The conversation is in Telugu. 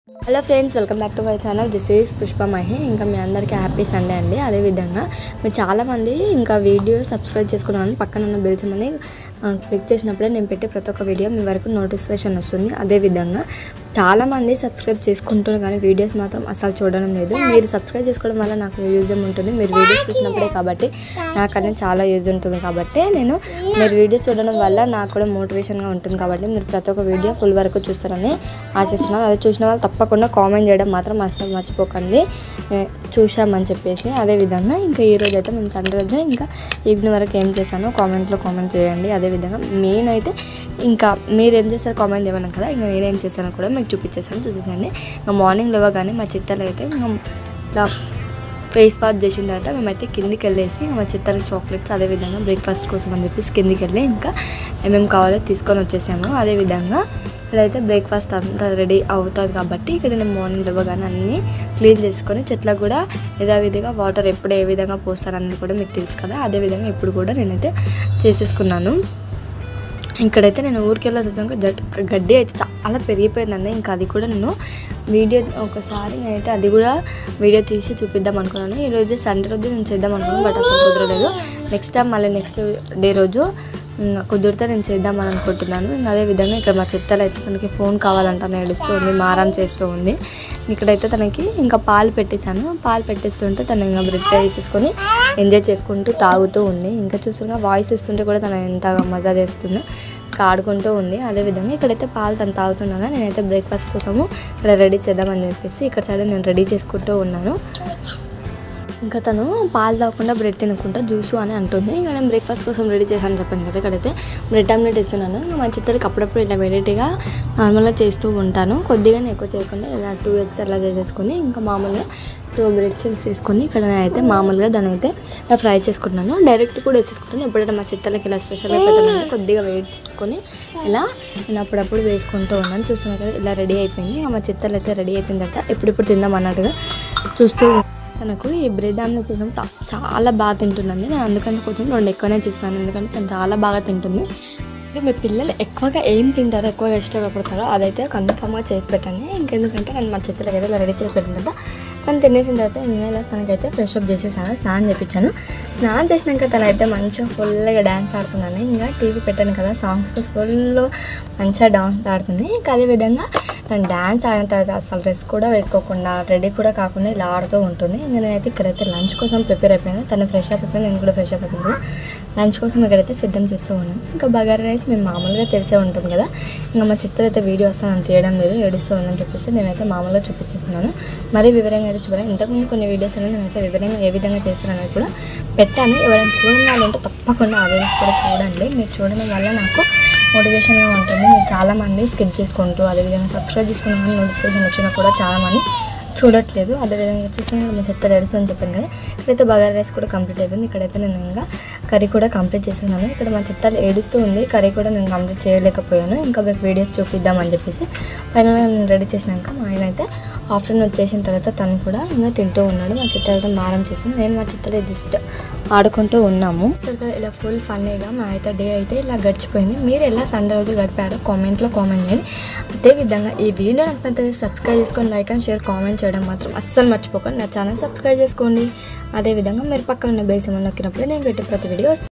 Hello friends, welcome back to my channel. This is Pushpa Mahi. ఇంకా మీ అందరికీ హ్యాపీ సండే అండి. అదేవిధంగా మీరు చాలామంది ఇంకా వీడియో సబ్స్క్రైబ్ చేసుకున్నాను, పక్కన ఉన్న బెల్స్ అని క్లిక్ చేసినప్పుడే నేను పెట్టే ప్రతి ఒక్క వీడియో మీ వరకు నోటిఫికేషన్ వస్తుంది. అదేవిధంగా చాలామంది సబ్స్క్రైబ్ చేసుకుంటున్నారు కానీ వీడియోస్ మాత్రం అసలు చూడడం లేదు. మీరు సబ్స్క్రైబ్ చేసుకోవడం వల్ల నాకు యూజ్ ఉంటుంది. మీరు వీడియోస్ చూసినప్పుడే కాబట్టి నాకన్నా చాలా యూజ్ ఉంటుంది. కాబట్టి మీరు వీడియో చూడడం వల్ల నాకు కూడా మోటివేషన్గా ఉంటుంది. కాబట్టి మీరు ప్రతి ఒక్క వీడియో ఫుల్ వరకు చూస్తారని ఆశిస్తున్నాను. అది చూసిన వాళ్ళు తప్పకుండా కామెంట్ చేయడం మాత్రం అస్సలు మర్చిపోకండి, చూసామని చెప్పేసి. అదేవిధంగా ఇంకా ఈరోజు అయితే మేము సండే రోజు ఇంకా ఈవినింగ్ వరకు ఏం చేశానో కామెంట్లో కామెంట్ చేయండి. అదేవిధంగా నేనైతే ఇంకా మీరు ఏం చేస్తారు కామెంట్ చేయమన్నాను కదా, ఇంకా నేనేం చేశానో కూడా మీకు చూసేసండి. ఇంకా మార్నింగ్ లేవగానే మా చిత్తలు అయితే ఇంకా ఫేస్ వాష్ చేసిన తర్వాత మేమైతే కిందికి వెళ్ళేసి మా చిత్తలకి చాక్లెట్స్, అదేవిధంగా బ్రేక్ఫాస్ట్ కోసం అని చెప్పేసి కిందికి వెళ్ళి ఇంకా ఏమేమి కావాలో తీసుకొని వచ్చేసాము. అదేవిధంగా ఇక్కడైతే బ్రేక్ఫాస్ట్ అంతా రెడీ అవుతుంది కాబట్టి ఇక్కడ నేను మార్నింగ్ లేవగానే అన్నీ క్లీన్ చేసుకొని చెట్లకు కూడా యథావిధిగా వాటర్ ఎప్పుడు ఏ విధంగా పోస్తానని కూడా మీకు తెలుసు కదా, అదేవిధంగా ఇప్పుడు కూడా నేనైతే చేసేసుకున్నాను. ఇక్కడైతే నేను ఊరికి వెళ్ళి చూసాక గడ్డి అయితే చాలా పెరిగిపోయిందండి. ఇంకా అది కూడా నేను వీడియో ఒకసారి నేనైతే అది కూడా వీడియో తీసి చూపిద్దాం అనుకున్నాను. ఈరోజు సండే రోజు నేను చేద్దాం అనుకున్నాను, బట్ అసలు కుదరలేదు. నెక్స్ట్ టైం మళ్ళీ నెక్స్ట్ డే రోజు ఇంకా కుదిరితే నేను చేద్దామని అనుకుంటున్నాను. ఇంకా అదేవిధంగా ఇక్కడ మా చిత్తలు అయితే తనకి ఫోన్ కావాలంట ఏడుస్తూ ఉంది, మారం చేస్తూ ఉంది. ఇక్కడైతే తనకి ఇంకా పాలు పెట్టేశాను. పాలు పెట్టేస్తుంటే తను ఇంకా బ్రెడ్ వేసేసుకొని ఎంజాయ్ చేసుకుంటూ తాగుతూ ఉంది. ఇంకా చూస్తున్నా వాయిస్ ఇస్తుంటే కూడా తను ఎంత మజా చేస్తుందో ఆడుకుంటూ ఉంది. అదేవిధంగా ఇక్కడైతే పాలు తను తాగుతున్నాగా నేనైతే బ్రేక్ఫాస్ట్ కోసము ఇక్కడ రెడీ చేద్దామని చెప్పేసి ఇక్కడ సైడ్ నేను రెడీ చేసుకుంటూ ఉన్నాను. ఇంకా తను పాలు తాగకుండా బ్రెడ్ తినకుండా జ్యూసు అని అంటుంది. ఇంకా నేను బ్రేక్ఫాస్ట్ కోసం రెడీ చేశాను చెప్పాను కదా, ఇక్కడైతే బ్రెడ్ ఆమ్లెట్ ఇస్తున్నాను. ఇంకా మా చిట్టలకి అప్పుడప్పుడు ఇలా వెరైటీగా నార్మల్గా చేస్తూ ఉంటాను, కొద్దిగానే ఎక్కువ చేయకుండా ఇలా 2 eggs అలా చేసేసుకొని ఇంకా మామూలుగా 2 బ్రెడ్స్ వేసేసుకొని ఇక్కడ నేనైతే మామూలుగా దాని అయితే ఫ్రై చేసుకుంటున్నాను. డైరెక్ట్ కూడా వేసేసుకుంటాను. ఎప్పుడైతే మా చిట్టలకి ఇలా స్పెషల్గా పెట్టాలంటే కొద్దిగా వెయిట్ చేసుకొని ఇలా నేను అప్పుడప్పుడు వేసుకుంటూ ఉన్నాను. చూస్తున్నా కదా ఇలా రెడీ అయిపోయింది. మా చిట్టలు అయితే రెడీ అయిపోయిన తర్వాత ఎప్పుడెప్పుడు తిందాం అన్నట్టుగా చూస్తూ తనకు ఈ బ్రెడ్ ఆమ్లెట్ తినడం చాలా బాగా తింటుందండి. నేను అందుకని కొంచెం 2 ఎక్కువనే చేస్తాను, ఎందుకంటే తను చాలా బాగా తింటుంది. మీ పిల్లలు ఎక్కువగా ఏం తింటారో, ఎక్కువగా ఇష్టపడతారో అదైతే కన్ఫామ్గా చేసి పెట్టండి. ఇంకెందుకంటే నేను మా చిత్తలకి అయితే ఇలా రెడీ చేసి పెట్టిన తర్వాత తను తినేసిన తర్వాత ఇంకా ఇలా తనకైతే ఫ్రెష్ అప్ చేసేసాను, స్నానం చేయించాను. స్నానం చేసినాక తనైతే మంచిగా ఫుల్గా డ్యాన్స్ ఆడుతుందని ఇంకా టీవీ పెట్టాను కదా, సాంగ్స్తో ఫుల్ మంచిగా డాన్స్ ఆడుతుంది. ఇంకా అదేవిధంగా తను డ్యాన్స్ ఆడిన తర్వాత అసలు డ్రెస్ కూడా వేసుకోకుండా రెడీ కూడా కాకుండా ఇలా ఆడుతూ ఉంటుంది. ఇంకా నేనైతే ఇక్కడైతే లంచ్ కోసం ప్రిపేర్ అయిపోయాను. తను ఫ్రెష్ అప్ అయిపోయింది, నేను కూడా ఫ్రెష్ అప్ అయిపోయింది. లంచ్ కోసం ఇక్కడైతే సిద్ధం చేస్తూ ఉన్నాను. ఇంకా బగారా రైస్ మేము మామూలుగా తెలిసే ఉంటుంది కదా, ఇంకా మా చిత్తలు అయితే వీడియో వస్తాను తీయడం లేదు, ఏడుస్తూ ఉందని చెప్పేసి నేనైతే మామూలుగా చూపించేస్తున్నాను. మరీ వివరంగా అయితే చూడాలి. ఇంతకుముందు కొన్ని వీడియోస్ అనేది నేనైతే వివరంగా ఏ విధంగా చేస్తాననేది కూడా పెట్టాను. ఎవరైనా చూడని వాళ్ళు ఉంటే తప్పకుండా ఆ వీడియోస్ కూడా చూడండి. మీరు చూడడం వల్ల నాకు మోటివేషన్గా ఉంటుంది. మీరు చాలామంది స్కిప్ చేసుకుంటూ అదేవిధంగా సబ్స్క్రైబ్ చేసుకున్న నోటిఫికేషన్ వచ్చినా కూడా చాలామంది చూడట్లేదు. అదేవిధంగా చూసిన మా చిత్తలు ఏడుస్తుందని చెప్పాను కదా, ఇక్కడైతే బగారా రైస్ కూడా కంప్లీట్ అయిపోయింది. ఇక్కడైతే నేను ఇంకా కర్రీ కూడా కంప్లీట్ చేస్తున్నాను. ఇక్కడ మా చిత్తలు ఏడుస్తూ ఉంది, కర్రీ కూడా నేను కంప్లీట్ చేయలేకపోయాను. ఇంకా మీకు వీడియోస్ చూపిద్దామని చెప్పేసి ఫైనల్గా నేను రెడీ చేసినాక మా ఆయన అయితే ఆఫ్టర్నూన్ వచ్చేసిన తర్వాత తను కూడా ఇంకా తింటూ ఉన్నాడు. మా చిత్తలతో మారం చేస్తుంది, నేను మా చిత్తలు జస్ట్ ఆడుకుంటూ ఉన్నాము. సో ఇలా ఫుల్ ఫన్నీగా మా అయితే డే అయితే ఇలా గడిచిపోయింది. మీరు ఎలా సండే రోజు గడిపారో కామెంట్లో కామెంట్ చేయండి. అదేవిధంగా ఈ వీడియో నచ్చినట్లయితే సబ్స్క్రైబ్ చేసుకొని లైక్ అండ్ షేర్ కామెంట్ చేయడం మాత్రం అస్సలు మర్చిపోకండి. నా ఛానల్ సబ్స్క్రైబ్ చేసుకోండి. అదేవిధంగా మీరు పక్కన ఉన్న బెల్ సింబల్ నొక్కినప్పుడు నేను పెట్టే ప్రతి వీడియో